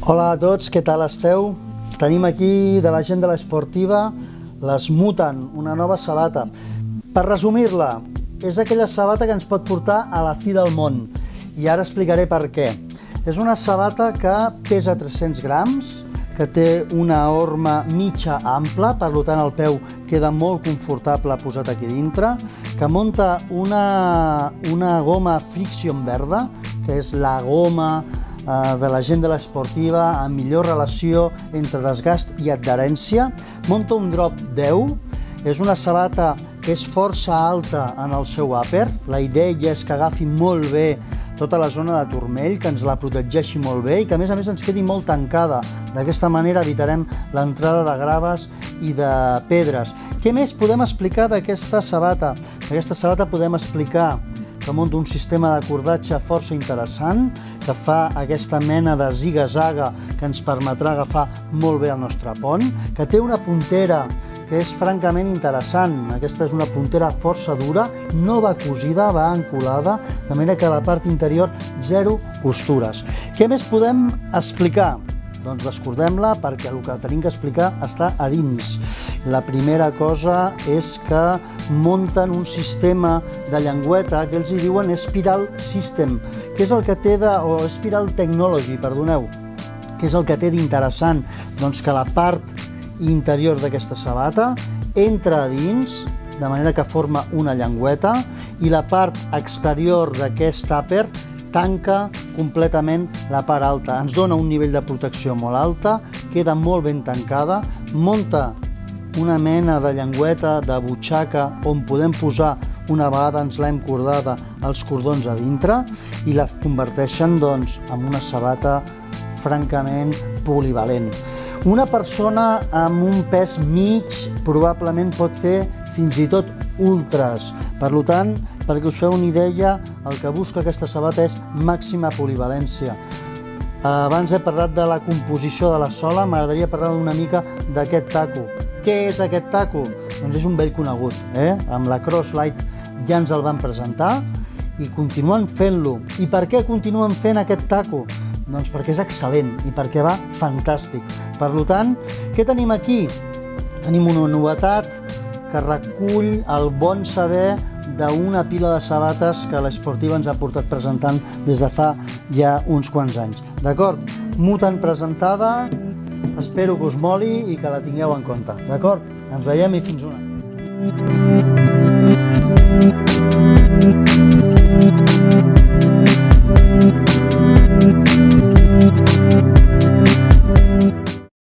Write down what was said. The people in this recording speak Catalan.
Hola a tots, què tal esteu? Tenim aquí de la gent de l'Esportiva les Mutant, una nova sabata. Per resumir-la, és aquella sabata que ens pot portar a la fi del món i ara explicaré per què. És una sabata que pesa 300 grams, que té una horma mitja ampla, per tant el peu queda molt confortable posat aquí dintre, que munta una goma Friction verda, que és la goma de la gent de l'Esportiva amb millor relació entre desgast i adherència. Munta un drop 10, és una sabata que és força alta en el seu upper. La idea és que agafi molt bé tota la zona de turmell, que ens la protegeixi molt bé i que a més ens quedi molt tancada. D'aquesta manera evitarem l'entrada de graves i de pedres. Què més podem explicar d'aquesta sabata? D'aquesta sabata podem explicar que munta un sistema de cordatge força interessant, que fa aquesta mena de ziga-zaga que ens permetrà agafar molt bé el nostre pont, que té una puntera que és francament interessant. Aquesta és una puntera força dura, no va cosida, va encolada, de manera que a la part interior zero costures. Què més podem explicar? Doncs descordem-la perquè el que tenim que explicar està a dins. La primera cosa és que munten un sistema de llengüeta que ells hi diuen Spiral System, que és el que té o Spiral Technology, perdoneu, que és el que té d'interessant? Doncs que la part interior d'aquesta sabata entra a dins, de manera que forma una llengüeta, i la part exterior d'aquest upper tanca completament la part alta. Ens dona un nivell de protecció molt alta, queda molt ben tancada, munta una mena de llengüeta, de butxaca, on podem posar, una vegada ens l'hem cordada, els cordons a dintre, i la converteixen doncs en una sabata francament polivalent. Una persona amb un pes mig probablement pot fer fins i tot ultras. Per tant, perquè us feu una idea, el que busca aquesta sabata és màxima polivalència. Abans he parlat de la composició de la sola, m'agradaria parlar una mica d'aquest taco. Què és aquest taco? Doncs és un vell conegut, amb la Croslite ja ens el van presentar i continuen fent-lo. I per què continuen fent aquest taco? Doncs perquè és excel·lent i perquè va fantàstic. Per tant, què tenim aquí? Tenim una novetat que recull el bon saber d'una pila de sabates que l'Esportiva ens ha portat presentant des de fa ja uns quants anys. D'acord? Mutant presentada, espero que us moli i que la tingueu en compte. D'acord? Ens veiem i fins una.